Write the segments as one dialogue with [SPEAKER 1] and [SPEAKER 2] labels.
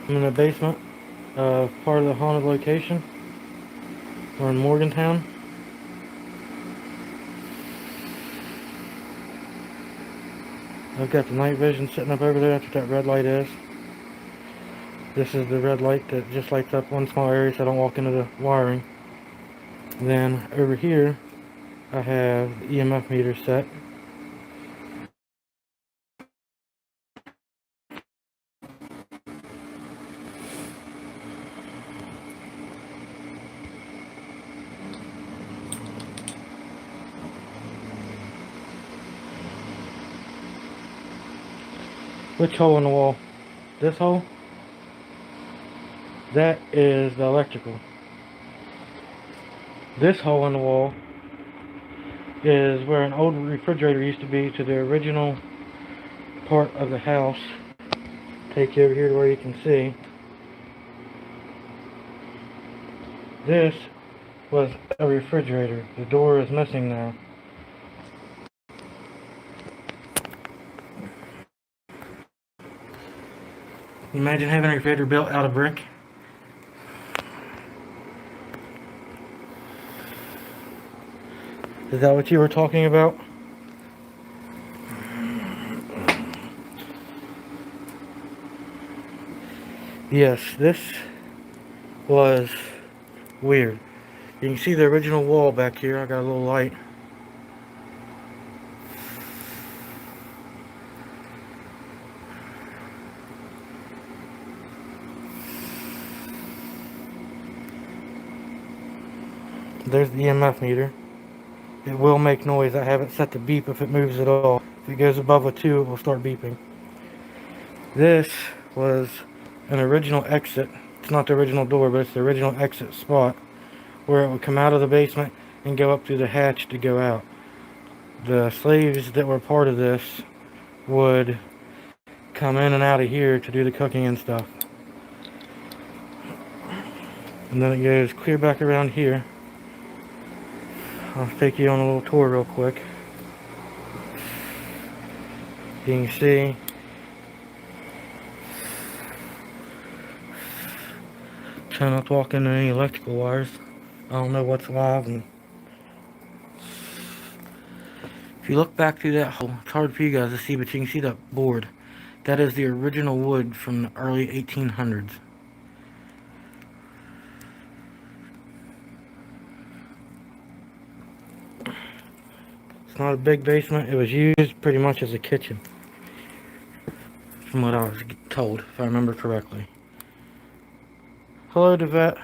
[SPEAKER 1] I'm in the basement of part of the haunted location. We're in Morgantown. I've got the night vision sitting up over there. That's what that red light is. This is the red light that just lights up one small area so I don't walk into the wiring. Then over here I have the EMF meter set. Which hole in the wall? This hole? That is the electrical. This hole in the wall is where an old refrigerator used to be to the original part of the house. Take you over here to where you can see. This was a refrigerator. The door is missing now. Imagine having a refrigerator built out of brick. Is that what you were talking about? Yes, this was weird. You can see the original wall back here. I got a little light. There's the EMF meter. It will make noise. I have it set to beep if it moves at all. If it goes above a 2, it will start beeping. This was an original exit. It's not the original door, but it's the original exit spot where it would come out of the basement and go up through the hatch to go out. The slaves that were part of this would come in and out of here to do the cooking and stuff. And then it goes clear back around here. I'll take you on a little tour real quick. You can see try not to walk into any electrical wires. I don't know what's live. And if you look back through that hole, it's hard for you guys to see, but you can see that board. That is the original wood from the early 1800s. It's not a big basement. It was used pretty much as a kitchen, from what I was told, if I remember correctly. Hello, Devette.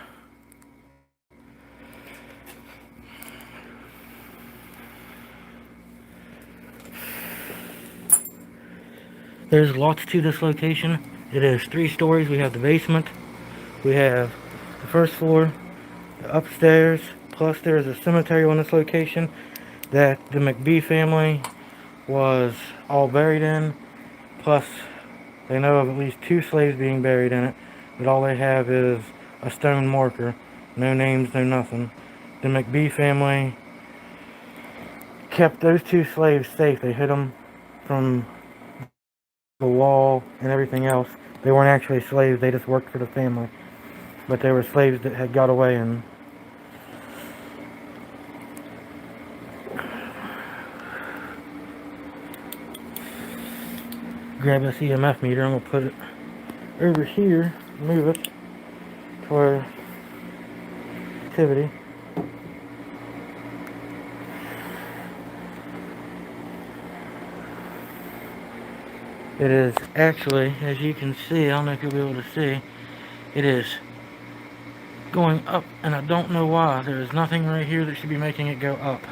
[SPEAKER 1] There's lots to this location. It is 3 stories. We have the basement. We have the first floor, the upstairs, plus there is a cemetery on this location that the McBee family was all buried in. Plus, they know of at least 2 slaves being buried in it, but all they have is a stone marker. No names, no nothing. The McBee family kept those 2 slaves safe. They hid them from the wall and everything else. They weren't actually slaves, they just worked for the family. But they were slaves that had got away and grab this EMF meter. I'm going to put it over here, move it for activity. It is actually, as you can see, I don't know if you'll be able to see, it is going up, and I don't know why. There is nothing right here that should be making it go up.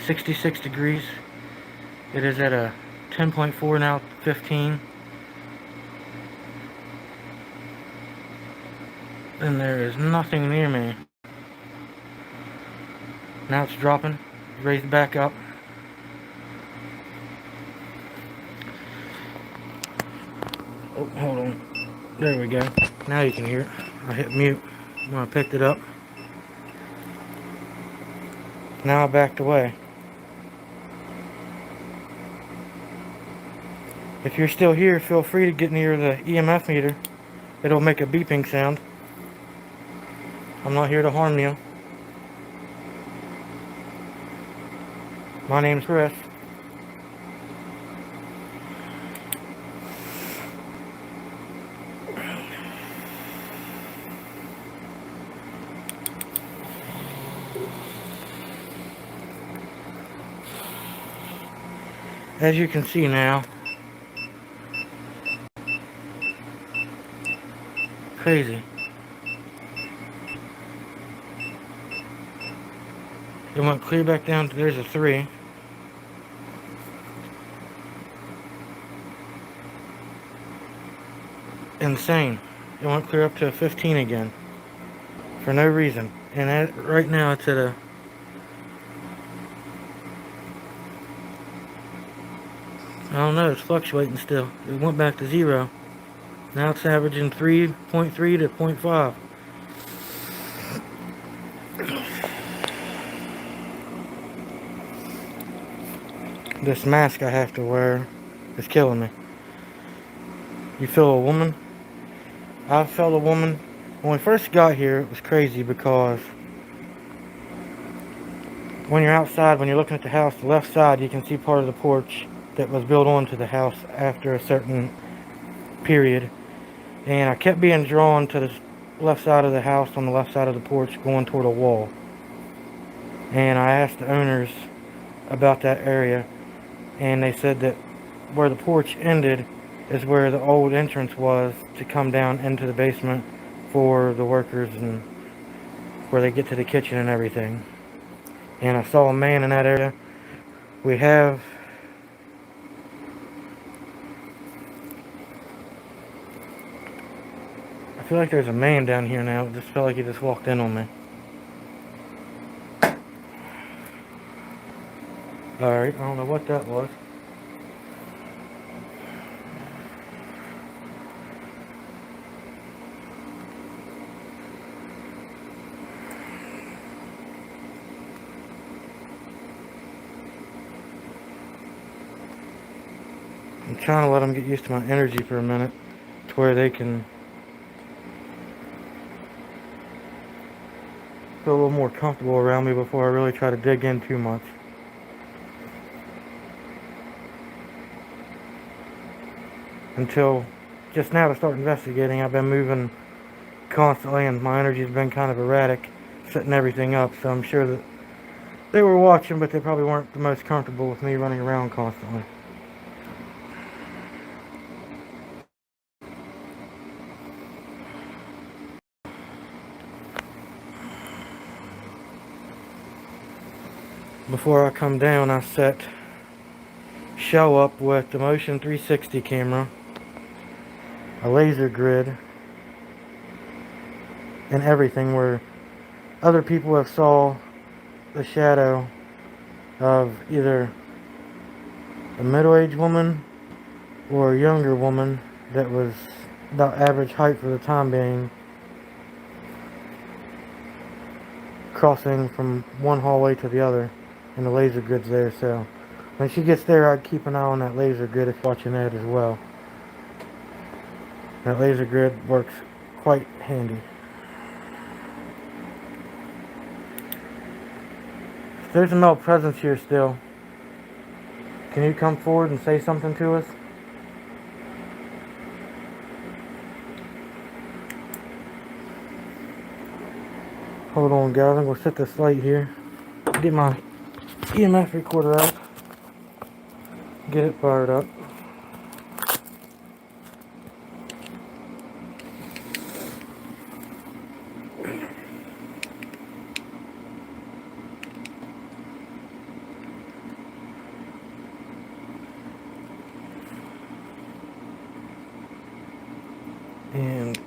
[SPEAKER 1] 66 degrees. It is at a 10.4 now, 15. And there is nothing near me. Now it's dropping, raised back up. Oh, hold on. There we go. Now you can hear it. I hit mute when I picked it up. Now I backed away. If you're still here, feel free to get near the EMF meter it'll make a beeping sound. I'm not here to harm you. My name's Chris. As you can see now, crazy. It went clear back down to, there's a 3. Insane. It went clear up to a 15 again. For no reason. And right now it's at a... I don't know, it's fluctuating still. It went back to 0. Now it's averaging 3.3 to 0.5. This mask I have to wear is killing me. You feel a woman? I felt a woman. When we first got here, it was crazy because when you're outside, when you're looking at the house, the left side, you can see part of the porch that was built onto the house after a certain period. And I kept being drawn to the left side of the house, on the left side of the porch, going toward a wall. And I asked the owners about that area, and they said that where the porch ended is where the old entrance was to come down into the basement for the workers and where they get to the kitchen and everything. And I saw a man in that area. I feel like there's a man down here now. It just felt like he just walked in on me. Alright, I don't know what that was. I'm trying to let them get used to my energy for a minute, to where they can feel a little more comfortable around me before I really try to dig in too much. Until just now to start investigating, I've been moving constantly and my energy's been kind of erratic, setting everything up, so I'm sure that they were watching, but they probably weren't the most comfortable with me running around constantly. Before I come down, I set CHELLE up with the Motion 360 camera, a laser grid, and everything, where other people have saw the shadow of either a middle-aged woman or a younger woman that was about average height for the time being, crossing from one hallway to the other, and the laser grid's there. So when she gets there, I'd keep an eye on that laser grid if watching that as well. That laser grid works quite handy. There's a male presence here still. Can you come forward and say something to us? Hold on, guys. I'm going to set this light here. Get my EMF recorder out. Get it fired up. And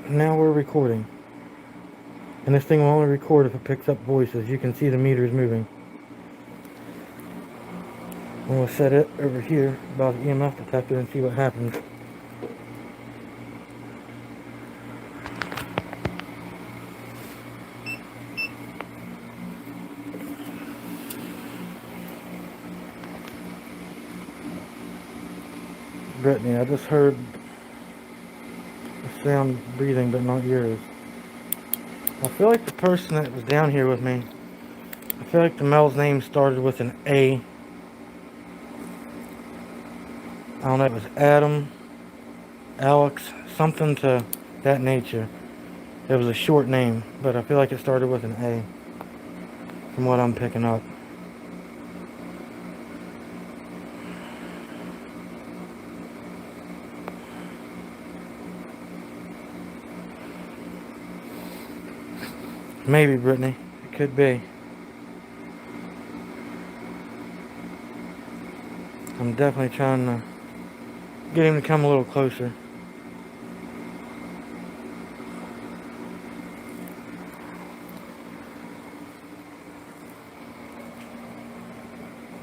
[SPEAKER 1] now we're recording. And this thing will only record if it picks up voices. You can see the meters moving. I'm going to set it over here by the EMF detector and see what happens. Brittany, I just heard a sound breathing, but not yours. I feel like the person that was down here with me, I feel like the male's name started with an A. I don't know, it was Adam, Alex, something to that nature. It was a short name, but I feel like it started with an A, from what I'm picking up. Maybe, Brittany. It could be. I'm definitely trying to get him to come a little closer.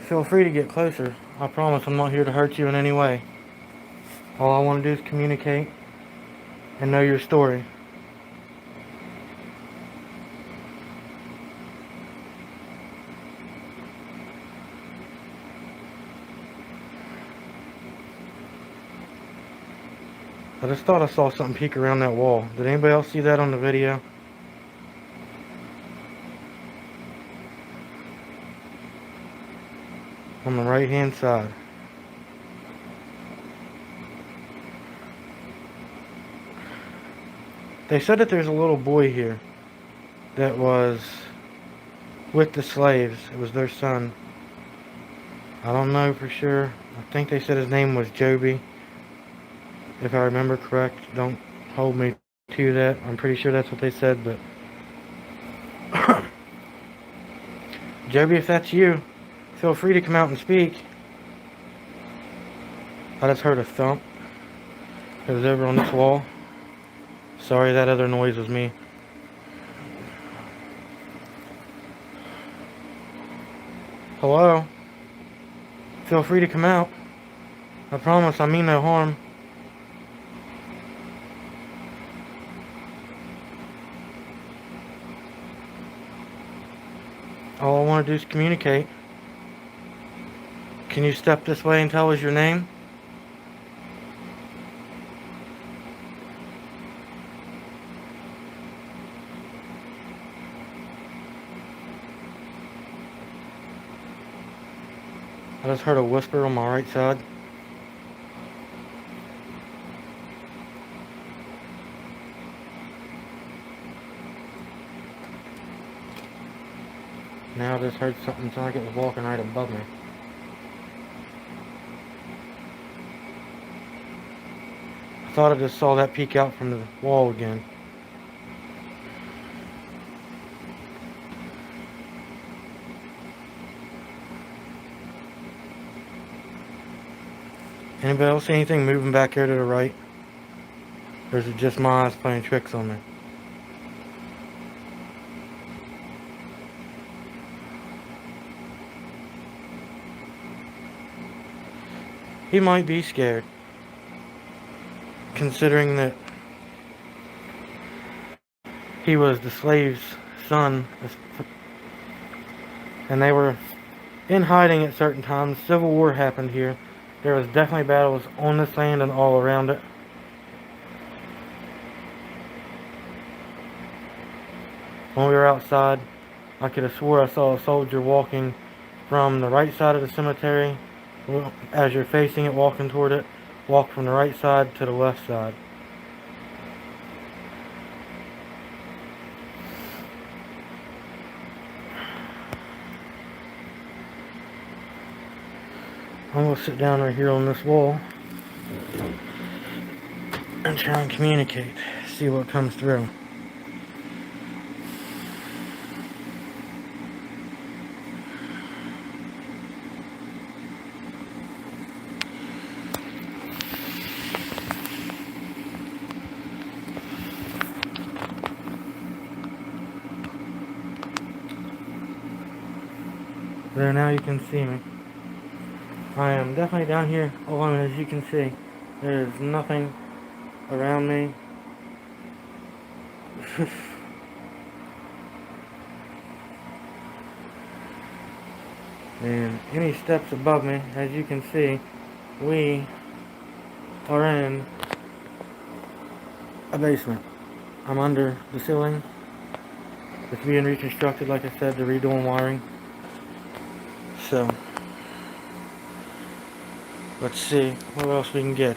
[SPEAKER 1] Feel free to get closer. I promise I'm not here to hurt you in any way. All I want to do is communicate and know your story. I just thought I saw something peek around that wall. Did anybody else see that on the video? On the right hand side. They said that there's a little boy here that was with the slaves. It was their son. I don't know for sure. I think they said his name was Joby. If I remember correct. Don't hold me to that. I'm pretty sure that's what they said, but Joby, if that's you, feel free to come out and speak. I just heard a thump. It was over on this wall. Sorry, that other noise was me. Hello? Feel free to come out. I promise I mean no harm. All I want to do is communicate. Can you step this way and tell us your name? I just heard a whisper on my right side. Now I just heard something sound like it was walking right above me. I thought I just saw that peek out from the wall again. Anybody else see anything moving back here to the right? Or is it just my eyes playing tricks on me? He might be scared, considering that he was the slave's son, and they were in hiding at certain times. Civil War happened here. There was definitely battles on this land and all around it. When we were outside, I could have swore I saw a soldier walking from the right side of the cemetery. As you're facing it, walking toward it, walk from the right side to the left side. I'm going to sit down right here on this wall and try and communicate, see what comes through. There, now you can see me. I am definitely down here alone, as you can see. There's nothing around me. And any steps above me, as you can see, we are in a basement. I'm under the ceiling. It's being reconstructed, like I said, they're redoing wiring. So, let's see what else we can get.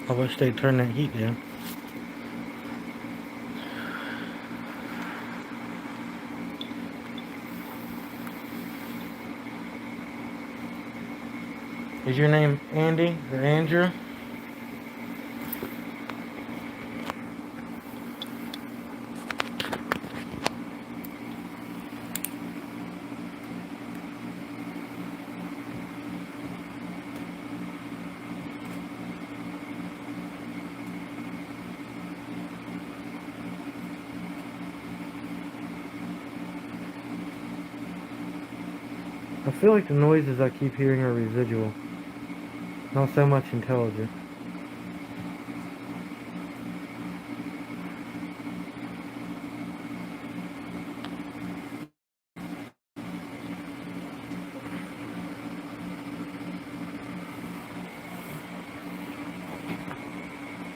[SPEAKER 1] I wish they'd turn that heat down. Is your name Andy or Andrew? I feel like the noises I keep hearing are residual, not so much intelligent.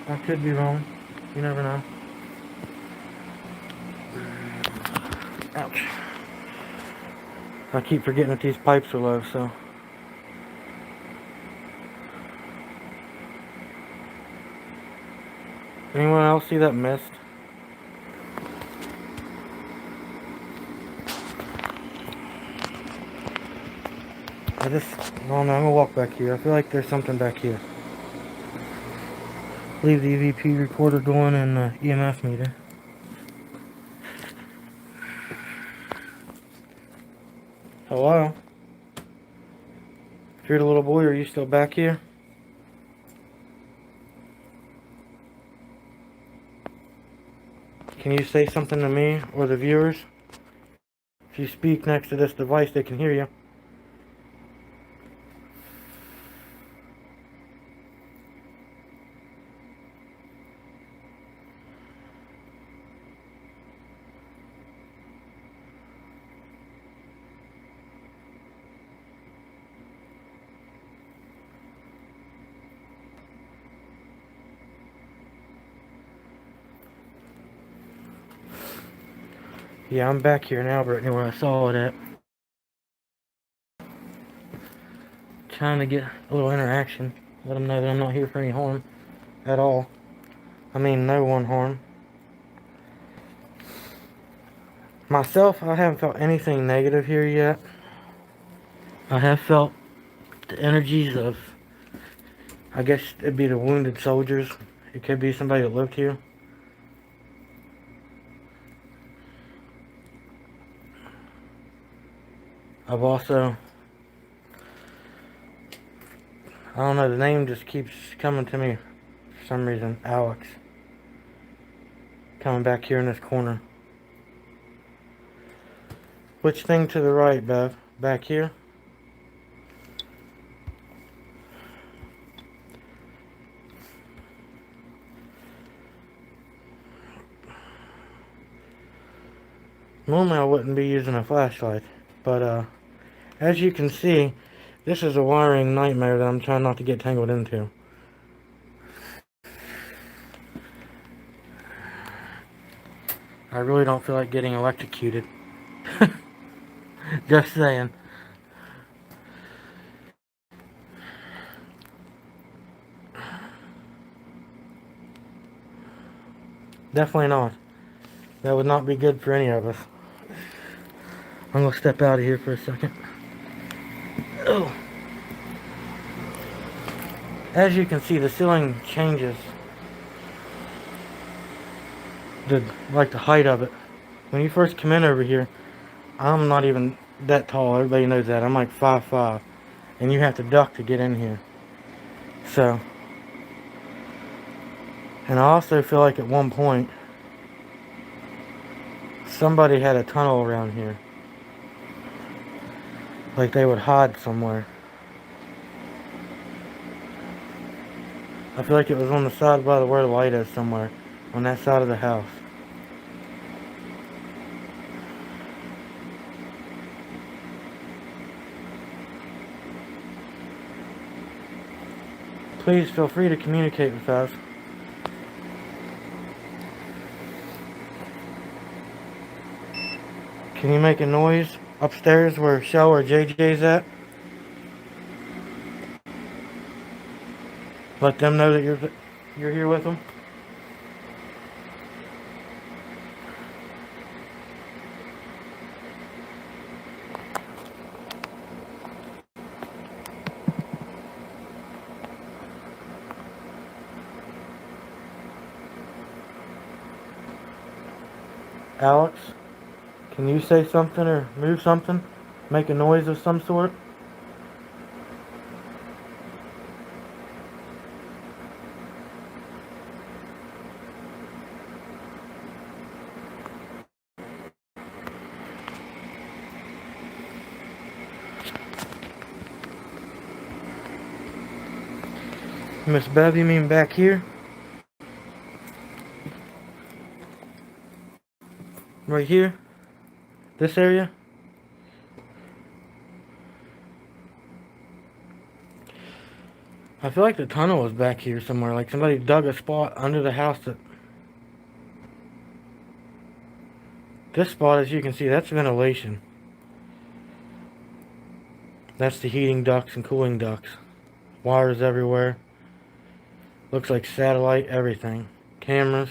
[SPEAKER 1] I could be wrong. You never know. Ouch. I keep forgetting that these pipes are low, so. Anyone else see that mist? I don't know, I'm gonna walk back here. I feel like there's something back here. Leave the EVP recorder going and the EMF meter. Hello? If you're the little boy, are you still back here? Can you say something to me or the viewers? If you speak next to this device, they can hear you. Yeah, I'm back here in Albert, where I saw it at. Trying to get a little interaction. Let them know that I'm not here for any harm at all. I mean, no one harm. Myself, I haven't felt anything negative here yet. I have felt the energies of, I guess it'd be the wounded soldiers. It could be somebody that lived here. I've also, I don't know, the name just keeps coming to me for some reason. Alex. Coming back here in this corner. Which thing to the right, Bev? Back here? Normally I wouldn't be using a flashlight, but as you can see, this is a wiring nightmare that I'm trying not to get tangled into. I really don't feel like getting electrocuted. Just saying. Definitely not. That would not be good for any of us. I'm gonna step out of here for a second. Oh. As you can see, the ceiling changes. Like the height of it. When you first come in over here, I'm not even that tall. Everybody knows that. I'm like 5'5", and you have to duck to get in here. So, and I also feel like at one point Somebody had a tunnel around here. Like they would hide somewhere. I feel like it was on the side by where the light is somewhere. On that side of the house. Please feel free to communicate with us. Can you make a noise upstairs where CHELLE or JJ's at? Let them know that you're here with them. Alex, can you say something or move something? Make a noise of some sort? Miss Bev, you mean back here? Right here? This area? I feel like the tunnel was back here somewhere. Like somebody dug a spot under the house that... This spot, as you can see, that's ventilation. That's the heating ducts and cooling ducts. Wires everywhere. Looks like satellite, everything. Cameras.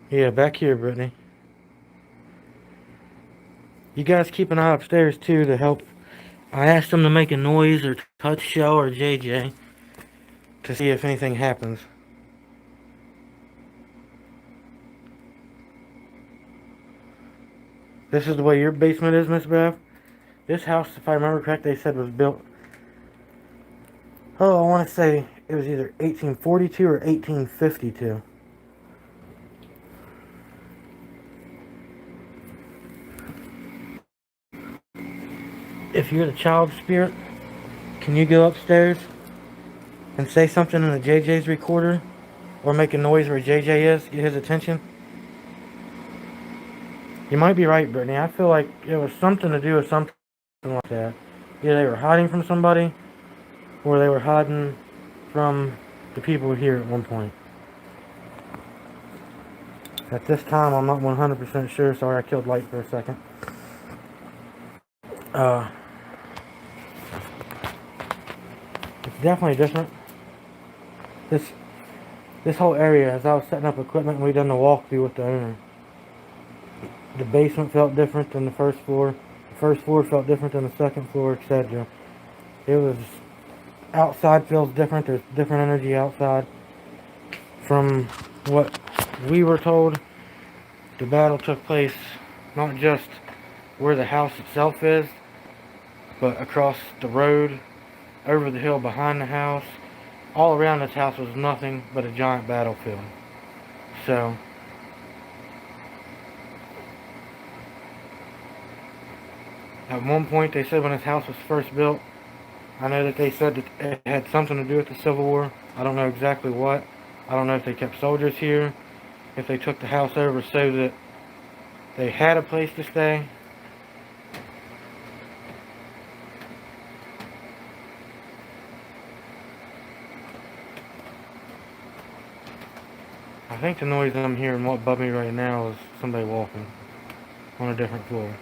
[SPEAKER 1] Yeah, back here, Brittany. You guys keep an eye upstairs, too, to help. I asked them to make a noise or touch CHELLE or JJ to see if anything happens. This is the way your basement is, Miss Bev. This house, if I remember correct, they said was built... Oh, I want to say it was either 1842 or 1852. If you're the child spirit, can you go upstairs and say something in the JJ's recorder? Or make a noise where JJ is, get his attention? You might be right, Brittany. I feel like it was something to do with something like that. Either they were hiding from somebody, or they were hiding from the people here at one point. At this time, I'm not 100% sure. Sorry, I killed light for a second. It's definitely different. This whole area, as I was setting up equipment and we done the walkthrough with the owner, the basement felt different than the first floor. The first floor felt different than the second floor, etc. It was... Outside feels different. There's different energy outside. From what we were told, the battle took place not just where the house itself is, but across the road, over the hill behind the house. All around this house was nothing but a giant battlefield. So, at one point they said when this house was first built, I know that they said that it had something to do with the Civil War. I don't know exactly what. I don't know if they kept soldiers here, if they took the house over so that they had a place to stay. I think the noise I'm hearing above me right now is somebody walking on a different floor.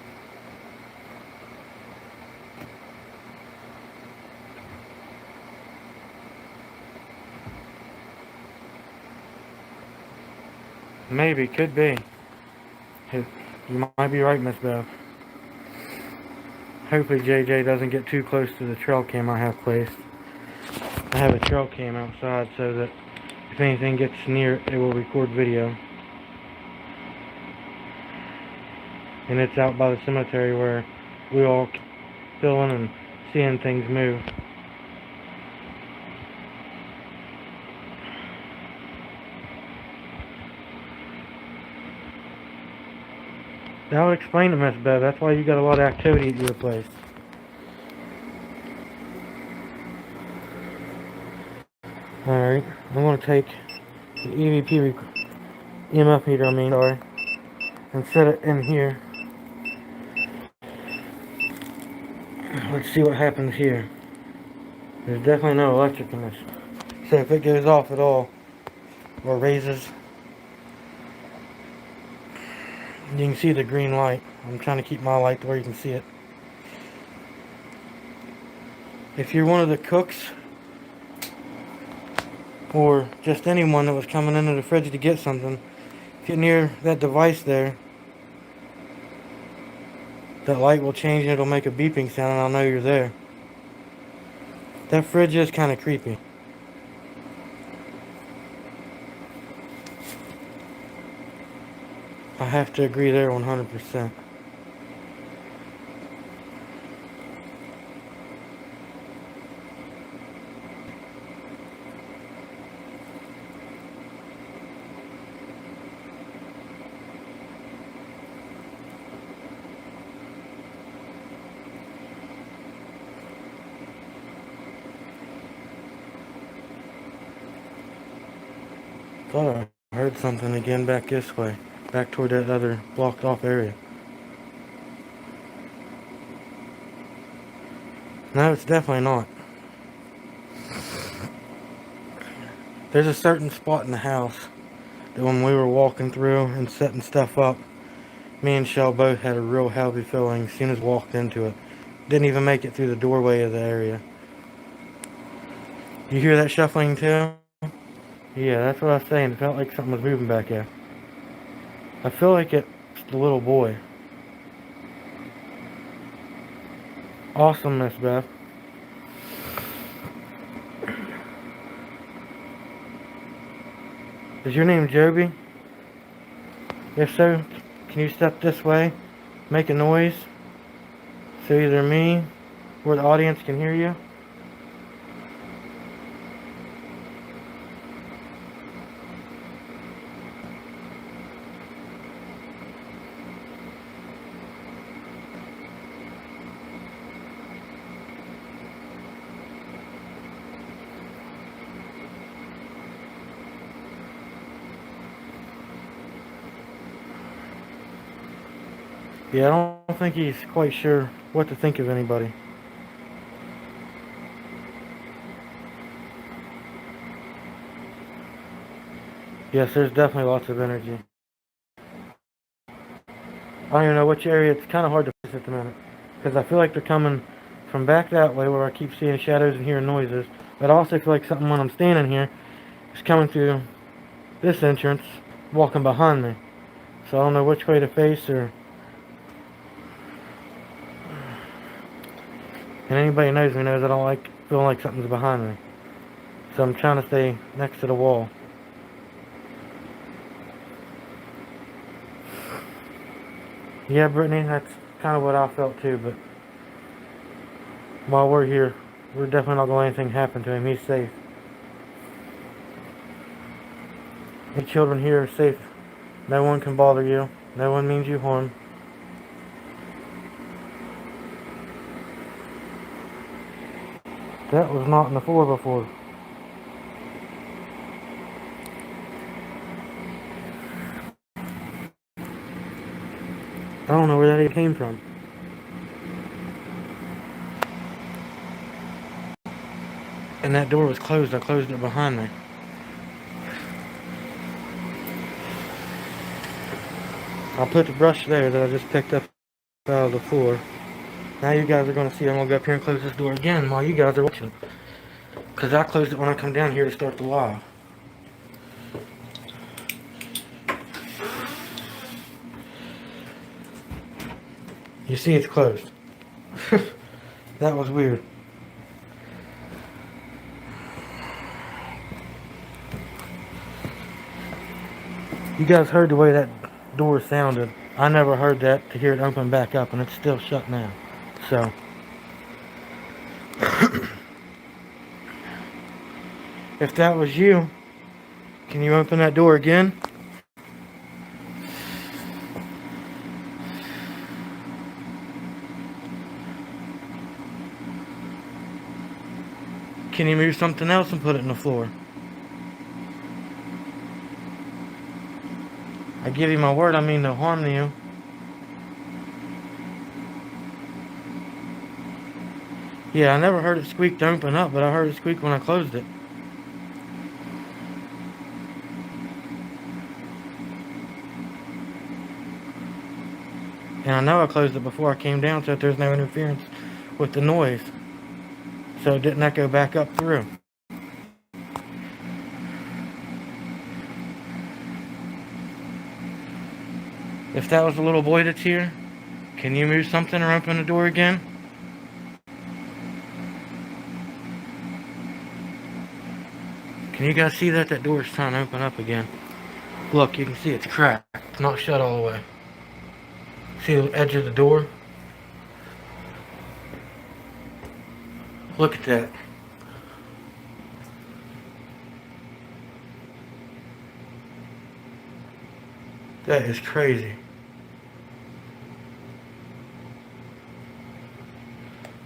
[SPEAKER 1] Maybe, could be. You might be right, Miss Bev. Hopefully JJ doesn't get too close to the trail cam I have placed. I have a trail cam outside so that if anything gets near it, it will record video. And it's out by the cemetery where we all feeling and seeing things move. That would explain it, Miss Bev. That's why you got a lot of activity at your place. Alright, I'm going to take the EMF meter, and set it in here. Let's see what happens here. There's definitely no electric in this. So if it goes off at all, or raises, you can see the green light. I'm trying to keep my light to where you can see it. If you're one of the cooks, or just anyone that was coming into the fridge to get something, get near that device there, that light will change and it'll make a beeping sound and I'll know you're there. That fridge is kind of creepy. I have to agree there 100%. Thought I heard something again back this way. Back toward that other blocked off area. No, it's definitely not. There's a certain spot in the house that when we were walking through and setting stuff up, me and Shell both had a real heavy feeling as soon as we walked into it. Didn't even make it through the doorway of the area. You hear that shuffling too? Yeah, that's what I was saying. It felt like something was moving back there. I feel like it's the little boy. Awesome, Miss Beth. Is your name Joby? If so, can you step this way? Make a noise so either me or the audience can hear you? Yeah, I don't think he's quite sure what to think of anybody. Yes, there's definitely lots of energy. I don't even know which area. It's kind of hard to place at the minute. Because I feel like they're coming from back that way where I keep seeing shadows and hearing noises. But I also feel like something when I'm standing here is coming through this entrance, walking behind me. So I don't know which way to face or... And anybody who knows me knows I don't like feeling like something's behind me. So I'm trying to stay next to the wall. Yeah, Brittany, that's kind of what I felt too, but while we're here, we're definitely not going to let anything happen to him. He's safe. The children here are safe. No one can bother you. No one means you harm. That was not on the floor before. I don't know where that even came from. And that door was closed. I closed it behind me. I'll put the brush there that I just picked up out of the floor. Now you guys are going to see I'm going to go up here and close this door again while you guys are watching. Because I closed it when I come down here to start the live. You see it's closed. That was weird. You guys heard the way that door sounded. I never heard that to hear it open back up, and it's still shut now. So if that was you, can you open that door again? Can you move something else and put it in the floor? I give you my word, I mean no harm to you. Yeah, I never heard it squeak to open up, but I heard it squeak when I closed it. And I know I closed it before I came down so that there's no interference with the noise. So it didn't echo back up through. If that was the little boy that's here, can you move something or open the door again? Can you guys see that? That door is trying to open up again. Look, you can see it's cracked. It's not shut all the way. See the edge of the door? Look at that. That is crazy.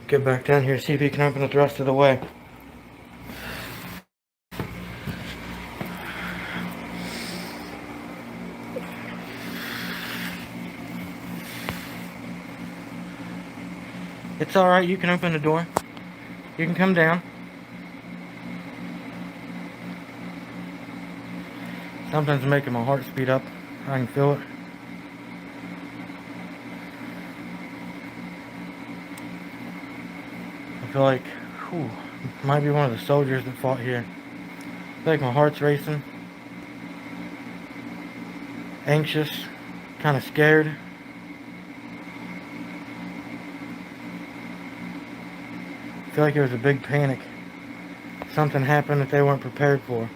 [SPEAKER 1] Get back down here, see if you can open it the rest of the way. It's alright, you can open the door. You can come down. Something's making my heart speed up. I can feel it. I feel like, whew, might be one of the soldiers that fought here. I feel like my heart's racing. Anxious. Kind of scared. I feel like it was a big panic. Something happened that they weren't prepared for.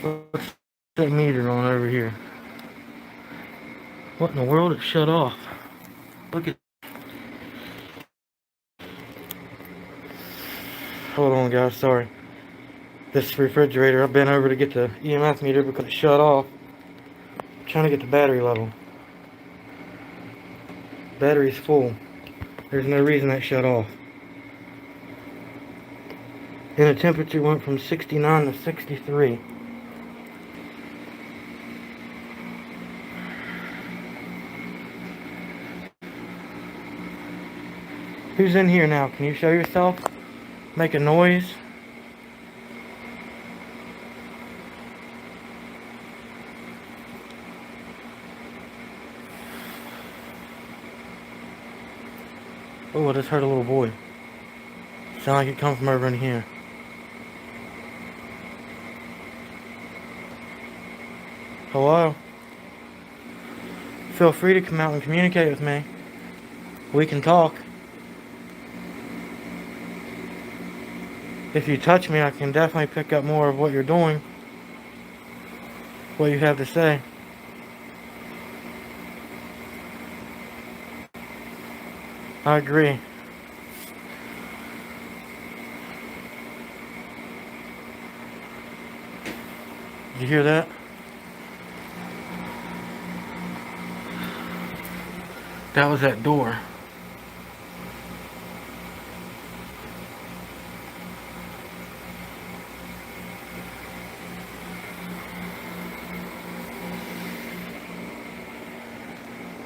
[SPEAKER 1] What's that meter on over here? What in the world? It shut off. Look at... Hold on guys, sorry. This refrigerator, I've been over to get the EMF meter because it shut off. I'm trying to get the battery level. Battery's full. There's no reason that shut off. And the temperature went from 69 to 63. Who's in here now? Can you show yourself? Make a noise. Oh, I just heard a little boy. Sound like it comes from over in here. Hello? Feel free to come out and communicate with me. We can talk. If you touch me, I can definitely pick up more of what you're doing. What you have to say. I agree. Did you hear that? That was that door.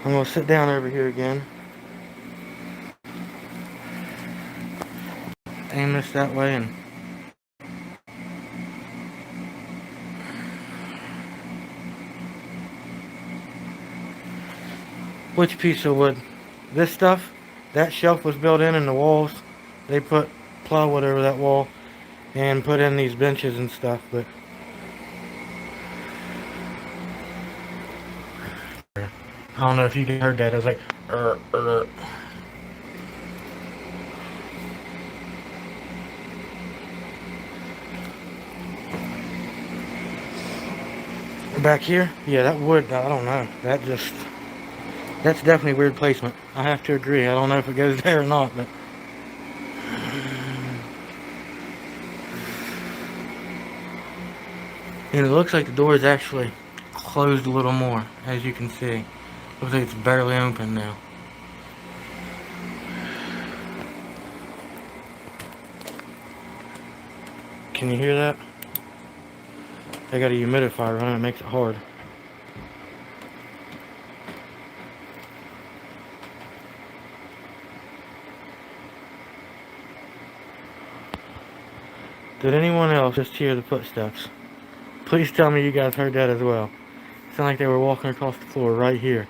[SPEAKER 1] I'm going to sit down over here again. Aim this that way and... Which piece of wood? This stuff? That shelf was built in the walls. They put plywood over that wall and put in these benches and stuff, but... I don't know if you heard that. I was like, Back here? Yeah, that wood, I don't know. That's definitely weird placement. I have to agree. I don't know if it goes there or not, but... And it looks like the door is actually closed a little more, as you can see. Looks like it's barely open now. Can you hear that? I got a humidifier running, it makes it hard. Did anyone else just hear the footsteps? Please tell me you guys heard that as well. It sounded like they were walking across the floor right here.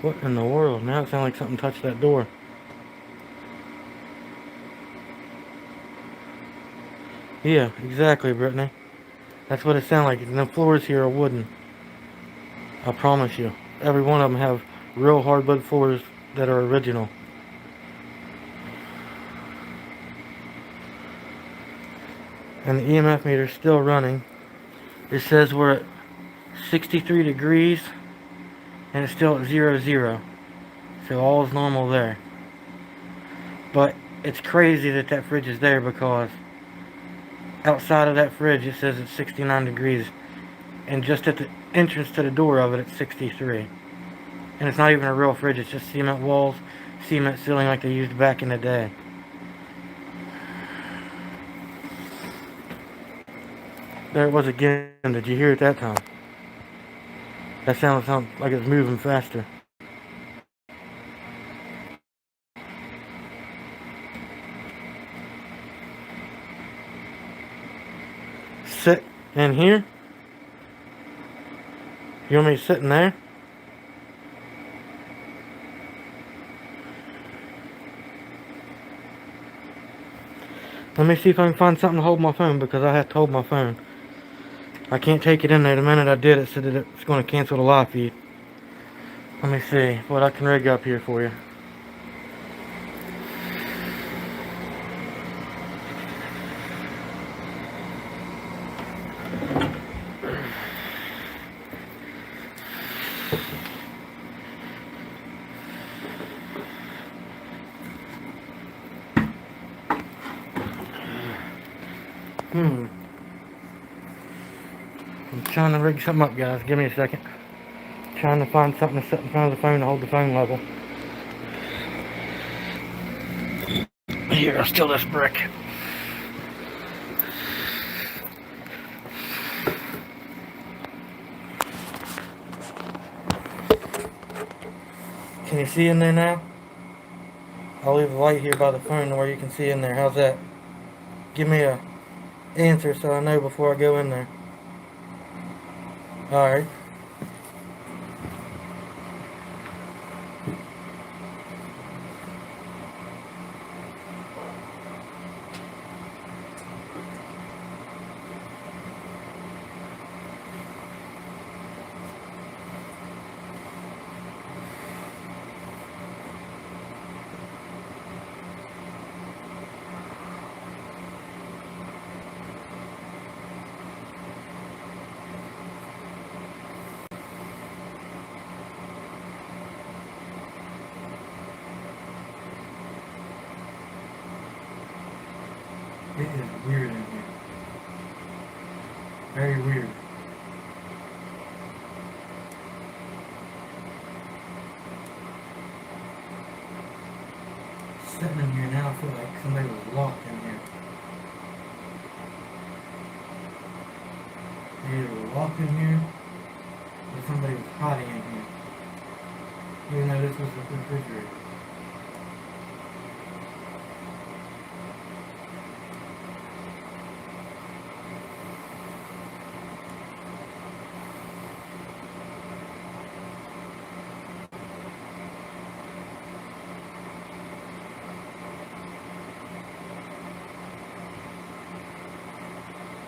[SPEAKER 1] What in the world? Now it sounded like something touched that door. Yeah, exactly, Brittany. That's what it sounded like. And the floors here are wooden. I promise you. Every one of them have real hardwood floors that are original. And the EMF meter is still running. It says we're at 63 degrees and it's still at 00. So all is normal there. But it's crazy that that fridge is there because outside of that fridge it says it's 69 degrees. And just at the entrance to the door of it, it's 63. And it's not even a real fridge, it's just cement walls, cement ceiling like they used back in the day. There it was again. Did you hear it that time? That sounded like it was moving faster. Sit in here? You want me to sit in there? Let me see if I can find something to hold my phone because I have to hold my phone. I can't take it in there. The minute I did, it said that it's going to cancel the live feed. Let me see what I can rig up here for you. I'm trying to rig something up, guys. Give me a second. Trying to find something to sit in front of the phone to hold the phone level. Here, I'll steal this brick. Can you see in there now? I'll leave a light here by the phone where you can see in there. How's that? Give me a answer so I know before I go in there. Alright. It is weird in here. Very weird. Sitting in here now, I feel like somebody was locked in here. They either were locked in here, or somebody was hiding in here. Even though this was the refrigerator.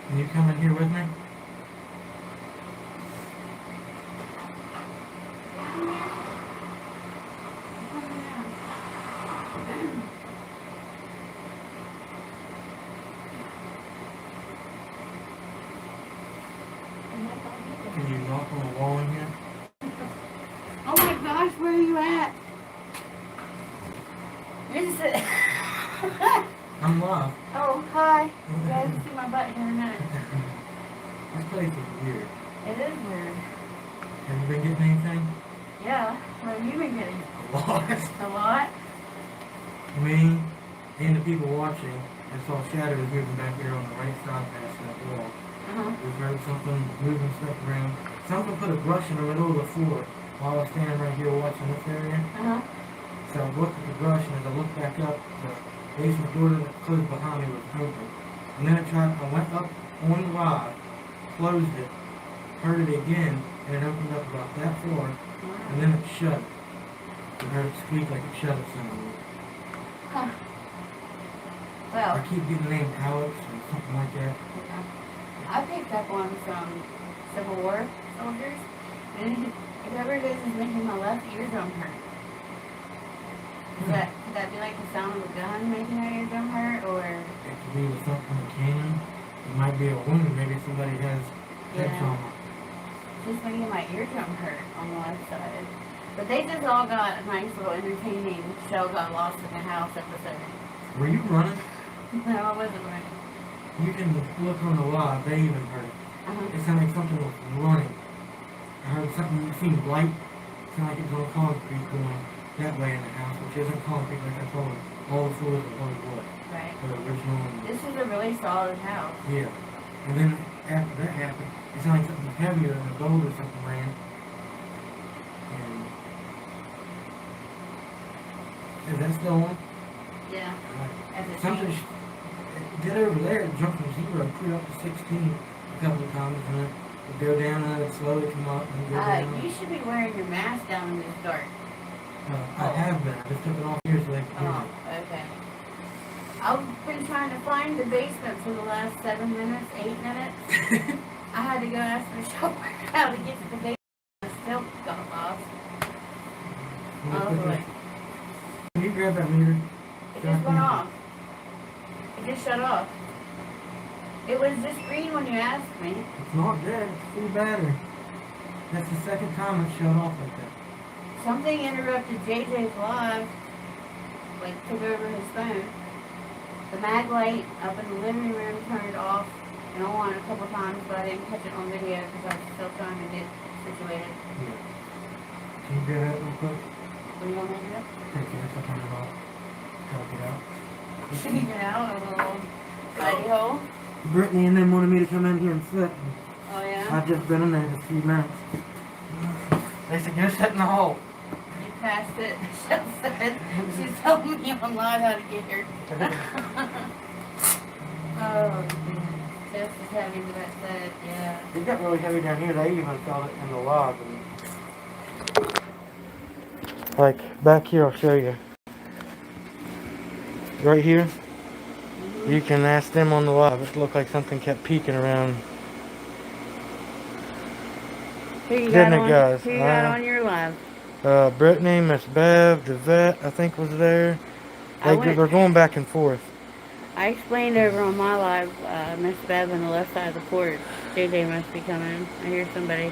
[SPEAKER 1] Can you come in here with me? Can you knock on the wall in here?
[SPEAKER 2] Oh my gosh, where are you at? You're just
[SPEAKER 1] I'm live.
[SPEAKER 2] Oh, hi. You guys can see my butt here in a minute.
[SPEAKER 1] This place is weird.
[SPEAKER 2] It is weird.
[SPEAKER 1] Have you been getting anything?
[SPEAKER 2] Yeah. What have you been getting?
[SPEAKER 1] A lot.
[SPEAKER 2] A lot?
[SPEAKER 1] Me and the people watching, I saw shadows moving back here on the right side past that wall. We've heard something moving stuff around. Something put a brush in the middle of the floor while I was standing right here watching this area. So I looked at the brush, and as I looked back up, the basement door that closed behind me was open. And then I went up on the rod, closed it, heard it again, and it opened up about that far, and then it shut. I heard it squeak like it shut itself.
[SPEAKER 2] Well,
[SPEAKER 1] I keep getting named Alex or something like that.
[SPEAKER 2] I picked up one from Civil War soldiers, and whoever it is making my left eardrum hurt. Could that be like the sound of a gun making your eardrum hurt, or?
[SPEAKER 1] It could be with something in the canyon. It might be a wound. Maybe somebody has head trauma.
[SPEAKER 2] Just making my eardrum hurt on the left side. But they just all got a nice little entertaining show got lost in the house episode.
[SPEAKER 1] Were you running?
[SPEAKER 2] No, I wasn't running.
[SPEAKER 1] You can look on the live. They even heard it. It sounded like something was running. I heard something, it seemed light. It sounded like it was on concrete going that way in the house, which isn't concrete like I told you. All the floors are only wood.
[SPEAKER 2] Right.
[SPEAKER 1] The original.
[SPEAKER 2] This is a really solid house.
[SPEAKER 1] Yeah. And then after that happened, it sounded like something heavier than a gold or something ran. And is that still on?
[SPEAKER 2] Yeah. As it
[SPEAKER 1] Something
[SPEAKER 2] changed.
[SPEAKER 1] did over there, it jumped from 0 clear up to 16 a couple of times, and then it'd go down and then it'd slowly come up and go down.
[SPEAKER 2] You should be wearing your mask down in this dark.
[SPEAKER 1] I have been. I just took it off here so they could hear me.
[SPEAKER 2] Okay. I've been trying to find the basement for the last 7 minutes, 8 minutes. I had to go ask the shopper how to get to the basement. I still got lost. Oh boy.
[SPEAKER 1] Can you grab that meter?
[SPEAKER 2] It just went off. It just shut off. It was just green when you asked me.
[SPEAKER 1] It's not dead. It's full battery. That's the second time it shut off like that.
[SPEAKER 2] Something interrupted JJ's live. Like, took over his phone. The mag light up in the living room turned off and on a couple times, but I didn't catch it on video because I was still trying to get situated.
[SPEAKER 1] Yeah. Can you grab that real quick?
[SPEAKER 2] What do you want me to do?
[SPEAKER 1] Take it. I'll turn it off. Try to get out.
[SPEAKER 2] Get out of a little hidey hole.
[SPEAKER 1] Brittany and them wanted me to come in here and sit.
[SPEAKER 2] Oh yeah?
[SPEAKER 1] I've just been in there a few minutes. They said, go sit in the hall.
[SPEAKER 2] You passed it. She said, she's telling me on live how to get here. Oh, just as heavy as that said, yeah.
[SPEAKER 1] It got really heavy down here. They even felt it in the log. Like, back here, I'll show you. Right here, you can ask them on the live. It looked like something kept peeking around.
[SPEAKER 2] Who you
[SPEAKER 1] Didn't
[SPEAKER 2] got
[SPEAKER 1] it,
[SPEAKER 2] on,
[SPEAKER 1] guys?
[SPEAKER 2] who you got on your live?
[SPEAKER 1] Brittany, Miss Bev, the vet, I think was there. They're going back and forth.
[SPEAKER 2] I explained over on my live, Miss Bev on the left side of the porch. JJ must be coming. I hear somebody.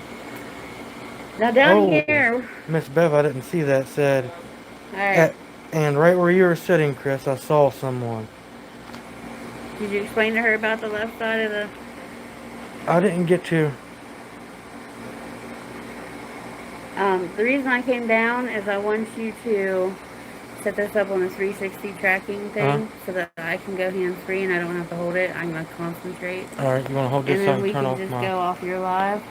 [SPEAKER 2] Now down here.
[SPEAKER 1] Miss Bev, I didn't see that, said.
[SPEAKER 2] Alright.
[SPEAKER 1] And right where you were sitting, Chris, I saw someone.
[SPEAKER 2] Did you explain to her about the left side of the...
[SPEAKER 1] I didn't get to.
[SPEAKER 2] The reason I came down is I want you to set this up on a 360 tracking thing so that I can go hands-free and I don't have to hold it. I'm going to concentrate.
[SPEAKER 1] Alright, you want to hold this so I can turn off my...
[SPEAKER 2] And then we can just go off your live.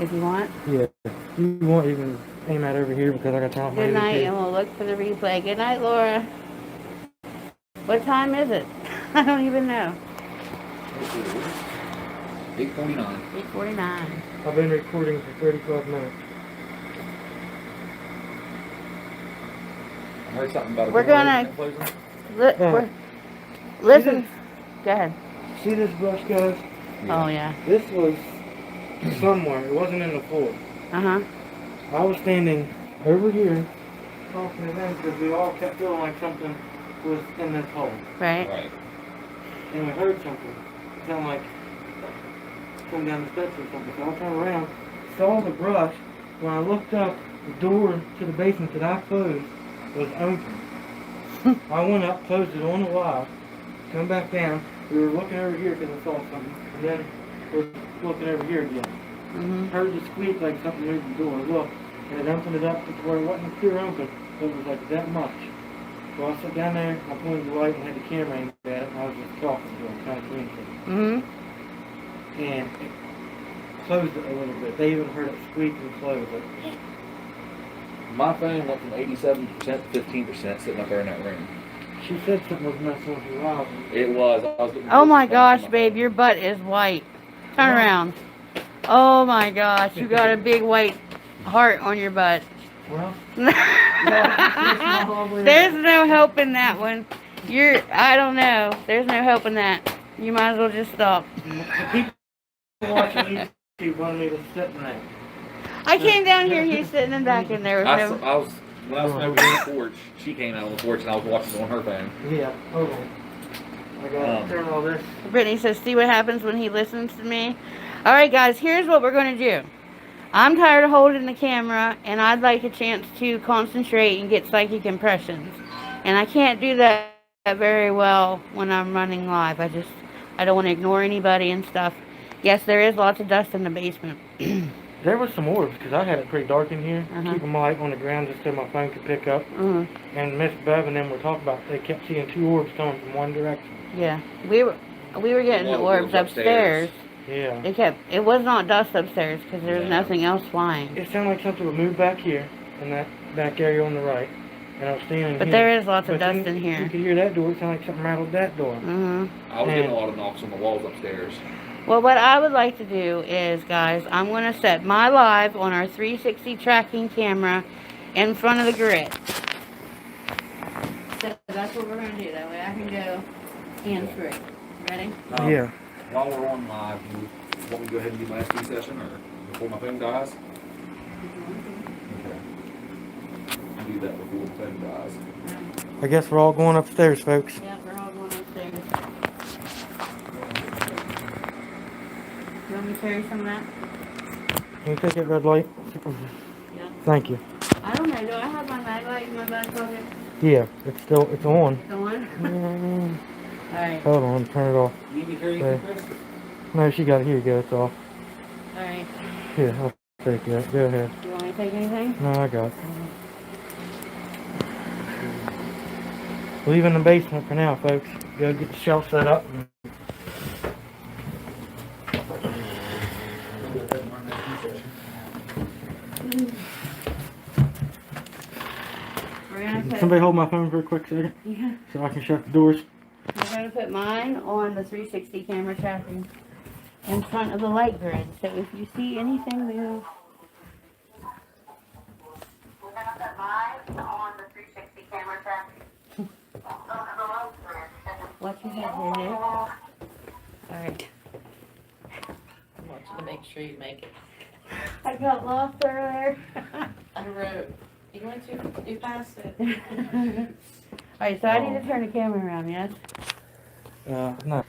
[SPEAKER 2] If you want.
[SPEAKER 1] Yeah. You want even aim that over here because I got to turn off my...
[SPEAKER 2] Good night, and we'll look for the replay. Good night, Laura. What time is it? I don't even know.
[SPEAKER 3] 8:49.
[SPEAKER 2] 8:49.
[SPEAKER 1] I've been recording for 35 minutes.
[SPEAKER 3] I heard something about a
[SPEAKER 2] We're
[SPEAKER 3] door
[SPEAKER 2] gonna...
[SPEAKER 3] closing.
[SPEAKER 2] Listen. Go ahead.
[SPEAKER 1] See this brush, guys?
[SPEAKER 2] Oh, yeah.
[SPEAKER 1] This was somewhere. It wasn't in the floor.
[SPEAKER 2] Uh-huh.
[SPEAKER 1] I was standing over here talking to them because we all kept feeling like something was in this hole.
[SPEAKER 2] Right.
[SPEAKER 3] Right.
[SPEAKER 1] And we heard something. Sound like going down the steps or something. So I turned around, saw the brush. When I looked up, the door to the basement that I closed was open. I went up, closed it on the live, come back down. We were looking over here because I saw something, and then we're looking over here again. Heard the squeak like something moved the door. Look, and it opened it up to where it wasn't clear open, but it was like that much. So I sat down there, I pointed the light and had the camera aimed at it, and I was just talking to it, kind of communicating. And it closed it a little bit. They even heard it squeak and close it.
[SPEAKER 3] My phone went from 87% to 15% sitting up there in that room.
[SPEAKER 1] She said something was messing with your eyes.
[SPEAKER 3] It was. I was getting
[SPEAKER 4] Oh my
[SPEAKER 3] voices
[SPEAKER 4] gosh,
[SPEAKER 3] coming from
[SPEAKER 4] babe,
[SPEAKER 3] my
[SPEAKER 4] your butt is white. Turn around. Oh my gosh, you got a big white heart on your butt.
[SPEAKER 1] Well,
[SPEAKER 4] There's no help in that one. I don't know. There's no help in that. You might as well just stop.
[SPEAKER 1] the people watching YouTube wanted me to sit in there.
[SPEAKER 4] I came down here, he's sitting in back in there with
[SPEAKER 3] I
[SPEAKER 4] no...
[SPEAKER 3] was when I was over there on the porch. She came out on the porch and I was watching it on her phone.
[SPEAKER 1] Yeah, hold on. I gotta turn all this.
[SPEAKER 4] Brittany says, see what happens when he listens to me? Alright guys, here's what we're going to do. I'm tired of holding the camera, and I'd like a chance to concentrate and get psychic impressions. And I can't do that very well when I'm running live. I don't want to ignore anybody and stuff. Yes, there is lots of dust in the basement.
[SPEAKER 1] There was some orbs, because I had it pretty dark in here. Keeping my light on the ground just so my phone could pick up. And Miss Bev and them were talking about, they kept seeing 2 orbs coming from one direction.
[SPEAKER 4] Yeah, we were getting the orbs upstairs.
[SPEAKER 1] Yeah.
[SPEAKER 4] It was not dust upstairs, because there was nothing else flying.
[SPEAKER 1] It sounded like something would move back here, in that back area on the right. And I was standing here.
[SPEAKER 4] But there is lots of dust in here.
[SPEAKER 1] You could hear that door, it sounded like something rattled that door.
[SPEAKER 3] I was getting a lot of knocks on the walls upstairs.
[SPEAKER 4] Well, what I would like to do is, guys, I'm going to set my live on our 360 tracking camera in front of the grid. So that's what we're going to do. That way I can go hands-free. Ready?
[SPEAKER 1] Yeah.
[SPEAKER 3] While we're on live, you want me to go ahead and do my SD session or before my phone dies? Okay. I'll do that before the phone dies.
[SPEAKER 1] I guess we're all going upstairs, folks.
[SPEAKER 4] Yeah, we're all going upstairs. You want me to carry some of that?
[SPEAKER 1] Can you take that red light?
[SPEAKER 4] Yeah.
[SPEAKER 1] Thank you.
[SPEAKER 4] I don't know. Do I have my mag light in my back pocket?
[SPEAKER 1] Yeah, it's on.
[SPEAKER 4] It's on? Alright.
[SPEAKER 1] Hold on, turn it off.
[SPEAKER 3] You need me to carry you, Chris?
[SPEAKER 1] No, she got it. Here you go, it's off.
[SPEAKER 4] Alright.
[SPEAKER 1] Here, I'll take that. Go ahead.
[SPEAKER 4] You want me to take anything?
[SPEAKER 1] No, I got it. Leave in the basement for now, folks. Go get the shelf set up. Somebody hold my phone for a quick second, so I can shut the doors.
[SPEAKER 4] We're going to put mine on the 360 camera tracking in front of the light grid. So if you see anything move...
[SPEAKER 2] We're going to put mine on the 360 camera tracking.
[SPEAKER 4] Watch your head here, Nick. Alright.
[SPEAKER 5] I want you to make sure you make it.
[SPEAKER 4] I got lost earlier.
[SPEAKER 5] I wrote, you went too fast it.
[SPEAKER 4] Alright, so I need to turn the camera around, yes?
[SPEAKER 1] No.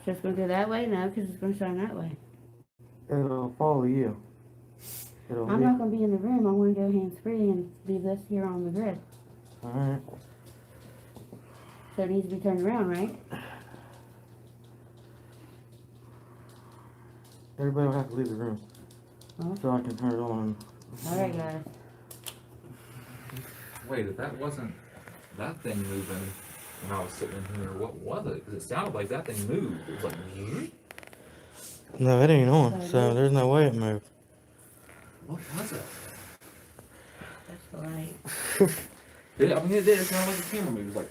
[SPEAKER 4] Just going to go that way? No, because it's going to shine that way.
[SPEAKER 1] It'll follow you.
[SPEAKER 4] I'm not going to be in the room. I want to go hands-free and leave this here on the grid.
[SPEAKER 1] Alright.
[SPEAKER 4] So it needs to be turned around, right?
[SPEAKER 1] Everybody will have to leave the room.
[SPEAKER 4] Huh?
[SPEAKER 1] So I can turn it on.
[SPEAKER 4] Alright, guys.
[SPEAKER 3] Wait, if that wasn't that thing moving when I was sitting in here, what was it? Because it sounded like that thing moved. It was like,
[SPEAKER 1] No, it ain't on, so there's no way it moved.
[SPEAKER 3] what was it?
[SPEAKER 4] That's the light.
[SPEAKER 3] I mean, it did. It sounded like the camera moved. It was like,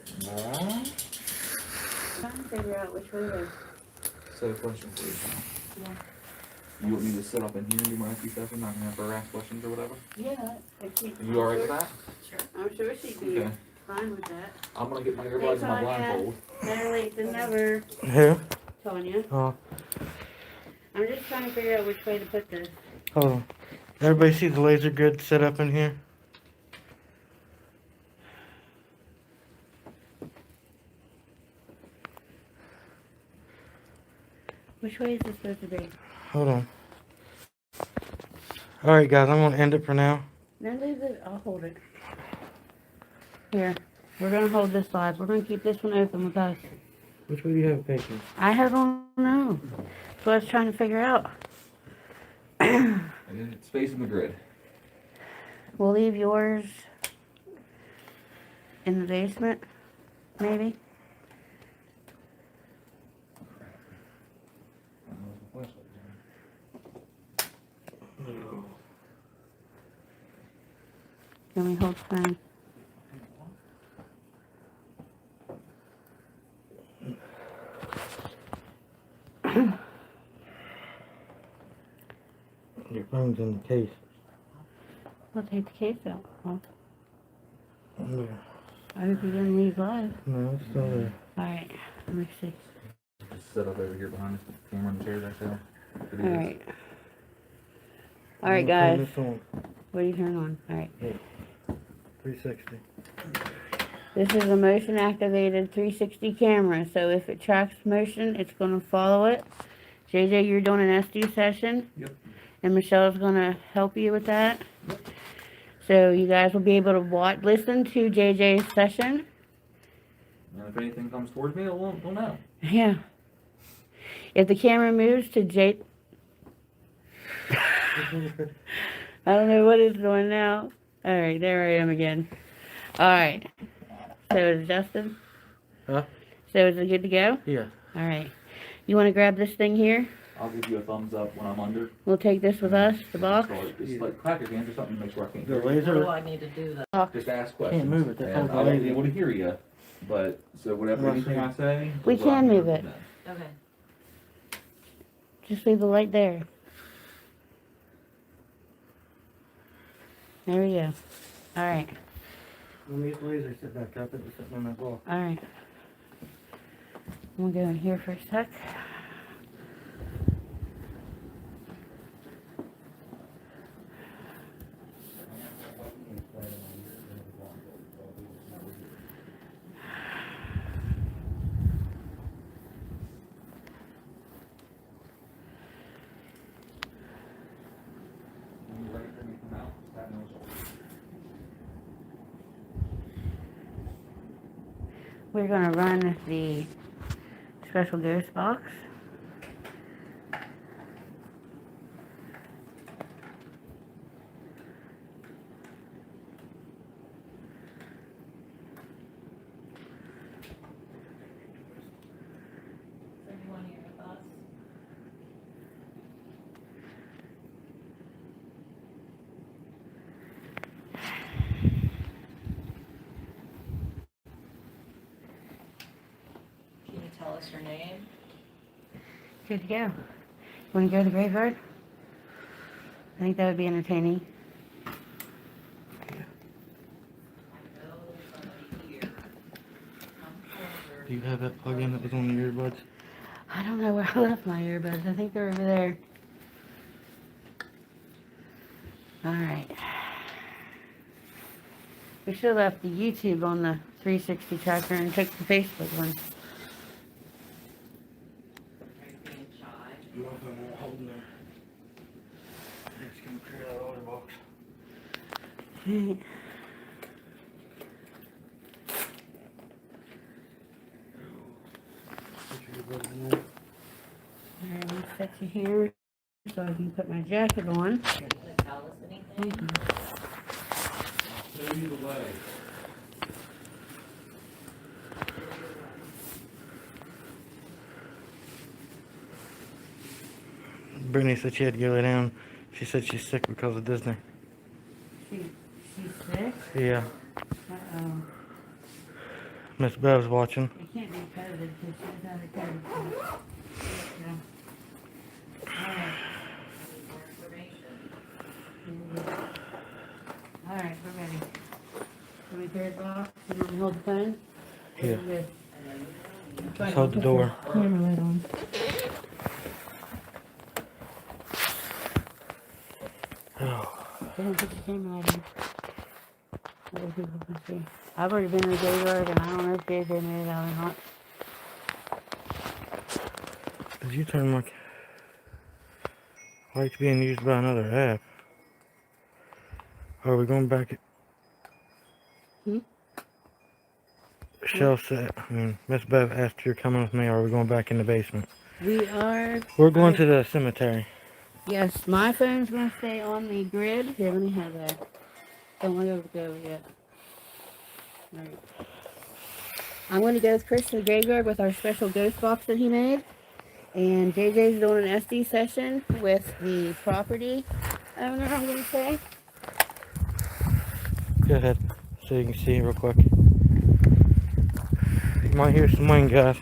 [SPEAKER 4] I'm trying to figure out which way to...
[SPEAKER 3] So, question for you.
[SPEAKER 4] Yeah.
[SPEAKER 3] You want me to sit up in here and do my SD session? Not gonna have her ask questions or whatever?
[SPEAKER 4] Yeah.
[SPEAKER 3] You alright with that?
[SPEAKER 4] I'm sure she'd be
[SPEAKER 3] Okay.
[SPEAKER 4] fine with that.
[SPEAKER 3] I'm gonna get my earbuds and my blindfold.
[SPEAKER 4] Better late than never,
[SPEAKER 1] Who?
[SPEAKER 4] Tanya.
[SPEAKER 1] Oh,
[SPEAKER 4] I'm just trying to figure out which way to put this.
[SPEAKER 1] hold on. Everybody see the laser grid set up in here?
[SPEAKER 4] Which way is this supposed to be?
[SPEAKER 1] Hold on. Alright, guys, I'm gonna end it for now.
[SPEAKER 4] No, leave it. I'll hold it. Here. We're gonna hold this side. We're gonna keep this one open with us.
[SPEAKER 1] Which way do you have patience?
[SPEAKER 4] I don't know. That's what I was trying to figure out.
[SPEAKER 3] And then it's facing the grid.
[SPEAKER 4] We'll leave yours in the basement, maybe. Can we hold the phone?
[SPEAKER 1] Your phone's in the case.
[SPEAKER 4] We'll take the case out. Well,
[SPEAKER 1] Yeah.
[SPEAKER 4] I hope you didn't leave live.
[SPEAKER 1] No, it's still there.
[SPEAKER 4] Alright, let me see.
[SPEAKER 3] Just set up over here behind the camera and chair back there.
[SPEAKER 4] Alright. Alright,
[SPEAKER 1] I'm gonna
[SPEAKER 4] guys.
[SPEAKER 1] turn this on.
[SPEAKER 4] What do you turn on? Alright.
[SPEAKER 1] 360.
[SPEAKER 4] This is a motion activated 360 camera, so if it tracks motion, it's going to follow it. JJ, you're doing an SD session.
[SPEAKER 3] Yep.
[SPEAKER 4] And Michelle's going to help you with that. So you guys will be able to listen to JJ's session.
[SPEAKER 3] And if anything comes towards me, we'll know.
[SPEAKER 4] Yeah. If the camera moves to J... I don't know what it's doing now. Alright, there I am again. Alright. So is Justin?
[SPEAKER 1] Huh?
[SPEAKER 4] So is it good to go?
[SPEAKER 1] Yeah.
[SPEAKER 4] Alright. You want to grab this thing here?
[SPEAKER 3] I'll give you a thumbs up when I'm under.
[SPEAKER 4] We'll take this with us, the box.
[SPEAKER 3] Just like clap your hands or something to make sure I can't
[SPEAKER 1] The
[SPEAKER 3] hear you.
[SPEAKER 5] What do
[SPEAKER 1] laser.
[SPEAKER 5] I need to do that?
[SPEAKER 3] Just ask questions.
[SPEAKER 1] Can't move it, that's
[SPEAKER 3] And
[SPEAKER 1] how
[SPEAKER 3] I
[SPEAKER 1] the
[SPEAKER 3] won't be
[SPEAKER 1] laser-
[SPEAKER 3] able to hear you, but, so whatever, anything I say.
[SPEAKER 4] We
[SPEAKER 3] is what
[SPEAKER 4] can
[SPEAKER 3] I'm
[SPEAKER 4] move
[SPEAKER 3] hearing
[SPEAKER 4] it.
[SPEAKER 3] then.
[SPEAKER 5] Okay.
[SPEAKER 4] Just leave the light there. There we go. Alright.
[SPEAKER 1] Let me get the laser sit back up. It was sitting on that wall.
[SPEAKER 4] Alright. I'm gonna go in here for a sec.
[SPEAKER 3] When you're ready for me to come out, just have no trouble.
[SPEAKER 4] We're gonna run the special ghost box.
[SPEAKER 5] So you want to hear your thoughts? Can you tell us your name?
[SPEAKER 4] Good to go. You wanna go to the graveyard? I think that would be entertaining.
[SPEAKER 5] I know somebody here. Come forward.
[SPEAKER 1] Do you have that plug in that was on the earbuds?
[SPEAKER 4] I don't know where I left my earbuds. I think they're over there. Alright. We should have left the YouTube on the 360 tracker and took the Facebook one.
[SPEAKER 5] Are you being shy?
[SPEAKER 1] You want them all holding them? I'm just gonna clear that other box.
[SPEAKER 4] Okay.
[SPEAKER 1] Put your earbuds in there.
[SPEAKER 4] Alright, I'm gonna set you here so I can put my jacket on.
[SPEAKER 5] Are you going to tell us anything?
[SPEAKER 3] Show you the way.
[SPEAKER 1] Brittany said she had to go lay down. She said she's sick because of Disney.
[SPEAKER 4] She's sick?
[SPEAKER 1] Yeah.
[SPEAKER 4] Uh-oh.
[SPEAKER 1] Miss Bev's watching.
[SPEAKER 4] It can't be COVID because she's had a COVID test. Yeah. Alright.
[SPEAKER 5] More information.
[SPEAKER 4] Alright, we're ready. Can we clear the box? You want me to hold the phone?
[SPEAKER 1] Yeah.
[SPEAKER 4] Good.
[SPEAKER 1] Just hold the door.
[SPEAKER 4] Camera light on.
[SPEAKER 1] Oh.
[SPEAKER 4] Don't put the camera light on. Other people can see. I've already been in the graveyard and I don't know if JJ made it out or not.
[SPEAKER 1] Did you turn my lights being used by another app? Are we going back?
[SPEAKER 4] Hmm?
[SPEAKER 1] Shell said, Miss Bev asked if you're coming with me, or are we going back in the basement?
[SPEAKER 4] We are.
[SPEAKER 1] We're going to the cemetery.
[SPEAKER 4] Yes, my phone's gonna stay on the grid. Here, let me have that. Don't want to go yet. Alright. I'm gonna go with Chris to the graveyard with our special ghost box that he made. And JJ's doing an SD session with the property owner, I'm gonna say.
[SPEAKER 1] Go ahead, so you can see it real quick. You might hear some wind, guys.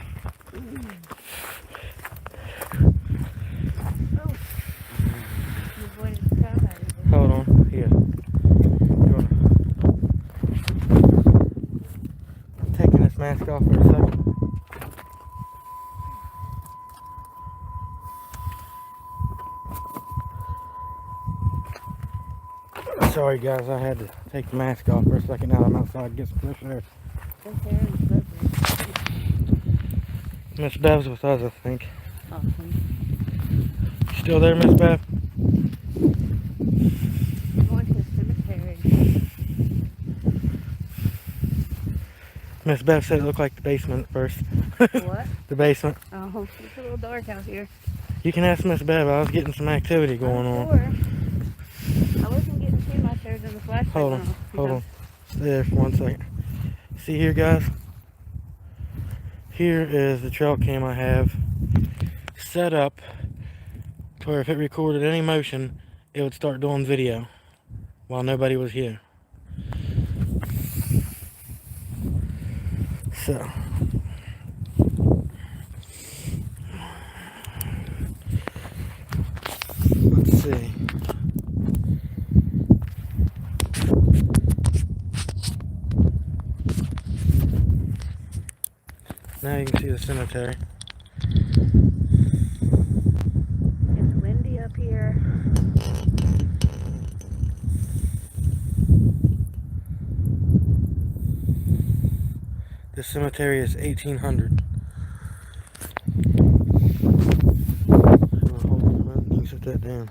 [SPEAKER 1] Hold on, here. I'm taking this mask off for a second. Sorry guys, I had to take the mask off for a second. Now I'm outside to get some fresh air. Miss Bev's with us, I think.
[SPEAKER 4] Awesome.
[SPEAKER 1] Still there, Miss Bev?
[SPEAKER 4] Going to the cemetery.
[SPEAKER 1] Miss Bev said it looked like the basement at first.
[SPEAKER 4] What?
[SPEAKER 1] The basement.
[SPEAKER 4] Oh, it's a little dark out here.
[SPEAKER 1] You can ask Miss Bev. I was getting some activity going on.
[SPEAKER 4] Sure. I wasn't getting too much there than the flashlight.
[SPEAKER 1] Hold on. There for 1 second. See here, guys? Here is the trail cam I have set up to where if it recorded any motion, it would start doing video while nobody was here. So, let's see. Now you can see the cemetery.
[SPEAKER 4] It's windy up here.
[SPEAKER 1] This cemetery is 1800. You can set that down.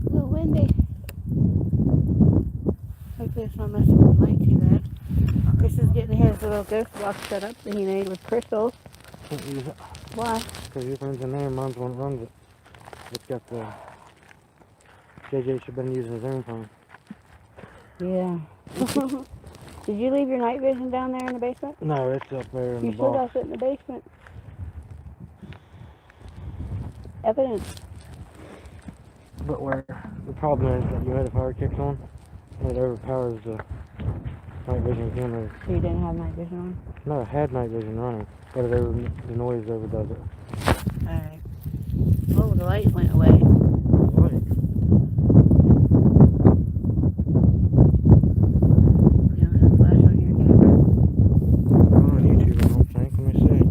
[SPEAKER 4] A little windy. Hopefully it's not messing with the light too bad. Chris is getting his little ghost box set up that he made with crystals.
[SPEAKER 1] Can't use it.
[SPEAKER 4] Why?
[SPEAKER 1] Because your friend's in there, mine's one that runs it. It's got the... JJ should have been using his own phone.
[SPEAKER 4] Yeah. Did you leave your night vision down there in the basement?
[SPEAKER 1] No, it's up there in
[SPEAKER 4] You
[SPEAKER 1] the
[SPEAKER 4] should
[SPEAKER 1] box.
[SPEAKER 4] have it in the basement. Evidence.
[SPEAKER 1] But where the problem is that you know the power kicks on, and it overpowers the night vision camera.
[SPEAKER 4] So you didn't have night vision on?
[SPEAKER 1] No, I had night vision running, but the noise overdoes it.
[SPEAKER 4] Alright. Oh, the light went away.
[SPEAKER 1] Right.
[SPEAKER 4] You don't have flash on your camera?
[SPEAKER 1] Not on YouTube, I don't think. Let me see.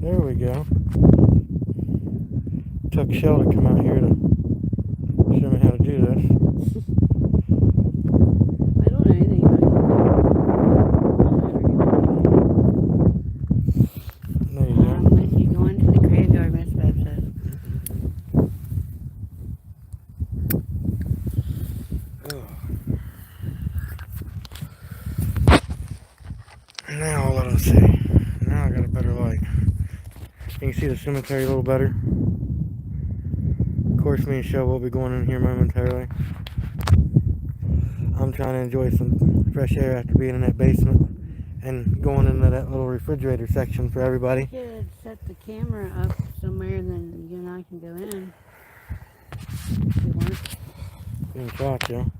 [SPEAKER 1] There we go. Took Shell to come out here to show me how to do this.
[SPEAKER 4] I don't know anything about
[SPEAKER 1] There you
[SPEAKER 4] it. I'm with you going to the graveyard, Miss Bev says.
[SPEAKER 1] go. Now let us see. Now I got a better light. You can see the cemetery a little better. Of course, me and Shell will be going in here momentarily. I'm trying to enjoy some fresh air after being in that basement and going into that little refrigerator section for everybody.
[SPEAKER 4] You could set the camera up somewhere, then you and I can go in. If you want.
[SPEAKER 1] You can try to.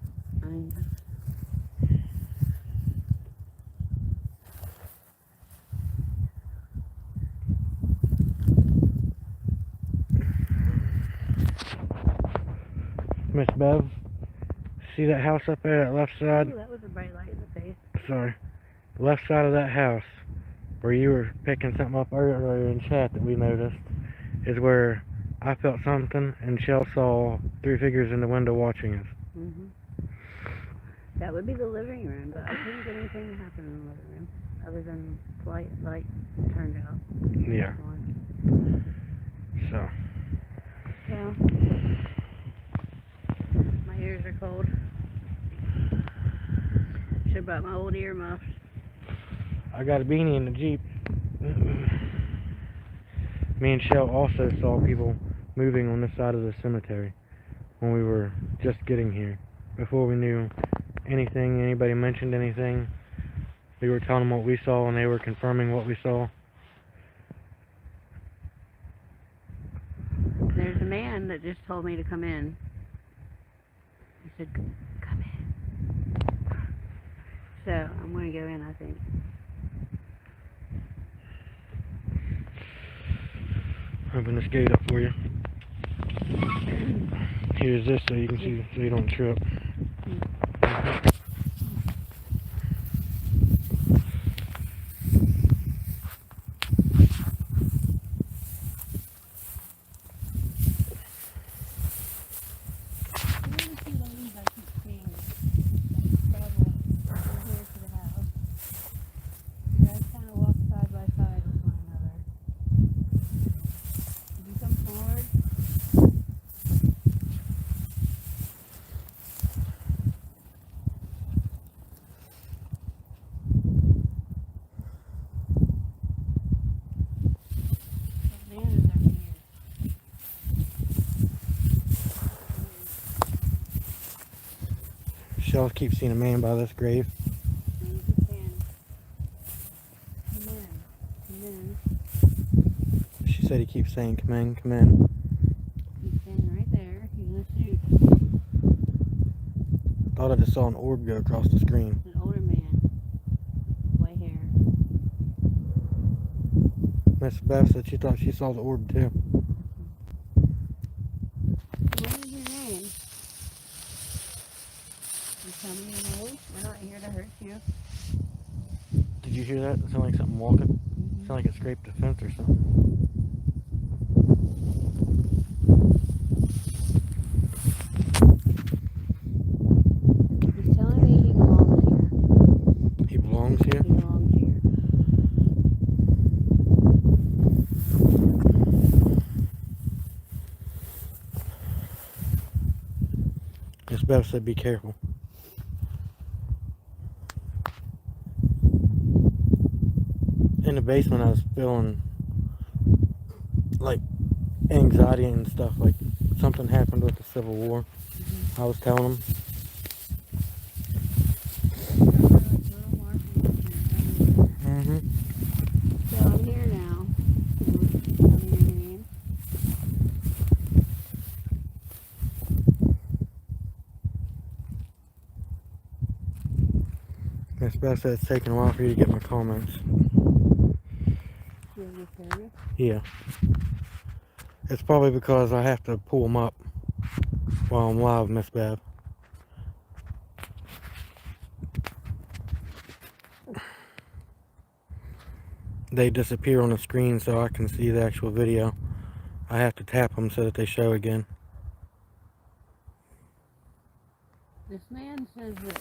[SPEAKER 1] Miss Bev, see that house up there, that left side?
[SPEAKER 4] Ooh, that was a bright light in the face.
[SPEAKER 1] sorry. The left side of that house, where you were picking something up earlier in chat that we noticed, is where I felt something and Shell saw 3 figures in the window watching us.
[SPEAKER 4] Mhm. That would be the living room, but I couldn't get anything to happen in the living room other than light turned out.
[SPEAKER 1] Yeah. So.
[SPEAKER 4] Yeah. My ears are cold. Should have brought my old earmuffs.
[SPEAKER 1] I got a beanie in the Jeep. Me and Shell also saw people moving on this side of the cemetery when we were just getting here. Before we knew anything, anybody mentioned anything, we were telling them what we saw and they were confirming what we saw.
[SPEAKER 4] There's a man that just told me to come in. He said, come in. So, I'm going to go in, I think.
[SPEAKER 1] Open this gate up for you. Here's this so you can see, so you don't trip. Shell keeps seeing a man by this grave. She said he keeps saying, come in, come in.
[SPEAKER 4] He's standing right there. He's in a suit.
[SPEAKER 1] Thought I just saw an orb go across the screen.
[SPEAKER 4] An older man. White hair.
[SPEAKER 1] Miss Beth said she thought she saw the orb too.
[SPEAKER 4] What is your name? You tell me your name. We're not here to hurt you.
[SPEAKER 1] Did you hear that? It sounded like something walking. It sounded like it scraped a fence or something.
[SPEAKER 4] He's telling me he belongs here.
[SPEAKER 1] He belongs here?
[SPEAKER 4] He belongs here.
[SPEAKER 1] Miss Beth said be careful. In the basement I was feeling like anxiety and stuff, like something happened with the Civil War. I was telling them.
[SPEAKER 4] So I'm here now. Tell me your name.
[SPEAKER 1] Miss Beth said it's taking a while for you to get my comments.
[SPEAKER 4] You have your camera?
[SPEAKER 1] Yeah. It's probably because I have to pull them up while I'm live, Miss Beth. They disappear on the screen so I can see the actual video. I have to tap them so that they show again.
[SPEAKER 4] This man says that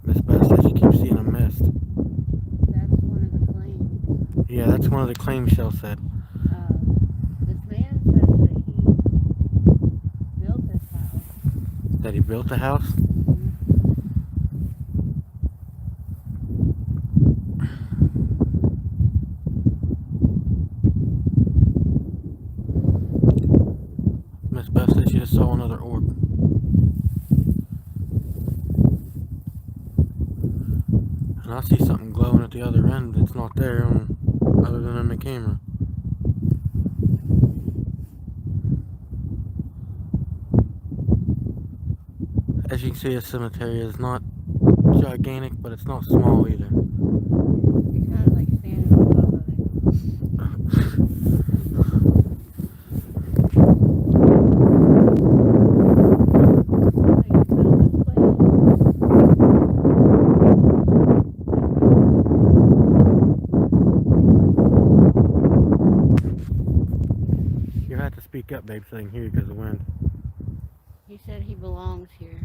[SPEAKER 1] Miss Beth says she keeps seeing a mist.
[SPEAKER 4] that's one of the claims.
[SPEAKER 1] Yeah, that's one of the claims Shell said.
[SPEAKER 4] This man says that he built this house.
[SPEAKER 1] That he built the house? Miss Beth said she just saw another orb. And I see something glowing at the other end that's not there other than in the camera. As you can see, a cemetery is not gigantic, but it's not small either.
[SPEAKER 4] You're kind of like standing on top of it.
[SPEAKER 1] You have to speak up, babe, so they can hear you because of the wind.
[SPEAKER 4] He said he belongs here.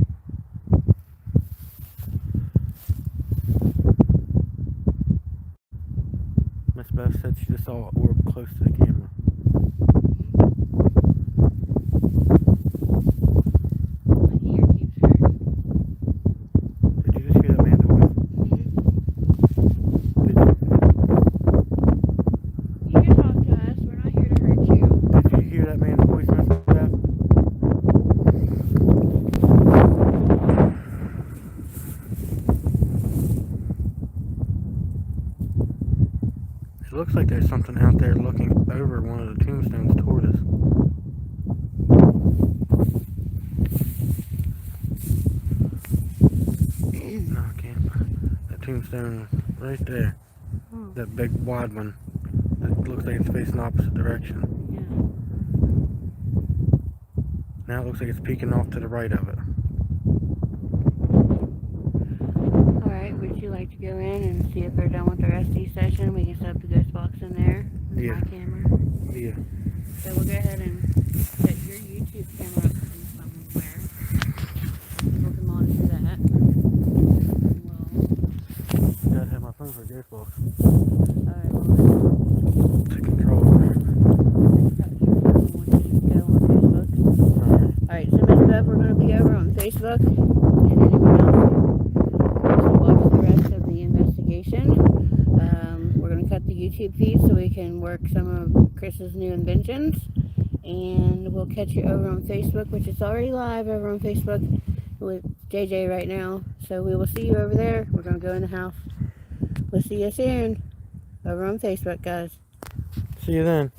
[SPEAKER 1] Miss Beth said she just saw an orb close to the camera.
[SPEAKER 4] My ear keeps hurting.
[SPEAKER 1] Did you just hear that man's voice? Did
[SPEAKER 4] You can talk to us. We're not here to hurt you.
[SPEAKER 1] you hear that man's voice, Miss Beth? It looks like there's something out there looking over one of the tombstones toward us. No, I can't. That tombstone right there.
[SPEAKER 4] Oh,
[SPEAKER 1] That big wide one. That looks like it's facing opposite direction.
[SPEAKER 4] yeah.
[SPEAKER 1] Now it looks like it's peeking off to the right of it.
[SPEAKER 4] Alright, would you like to go in and see if they're done with their SD session? We can set up the ghost box in there with
[SPEAKER 1] Yeah.
[SPEAKER 4] my camera.
[SPEAKER 1] Yeah.
[SPEAKER 4] So we'll go ahead and set your YouTube camera up somewhere. We'll come on to that. And
[SPEAKER 1] Gotta have my phone for a ghost box
[SPEAKER 4] alright, well,
[SPEAKER 1] to control it.
[SPEAKER 4] Alright, so Miss Beth, we're going to be over on Facebook, and anyone else wants to watch the rest of the investigation. We're going to cut the YouTube feed so we can work some of Chris's new inventions, and we'll catch you over on Facebook, which is already live over on Facebook with JJ right now. So we will see you over there. We're going to go in the house. We'll see you soon over on Facebook, guys.
[SPEAKER 1] See you then.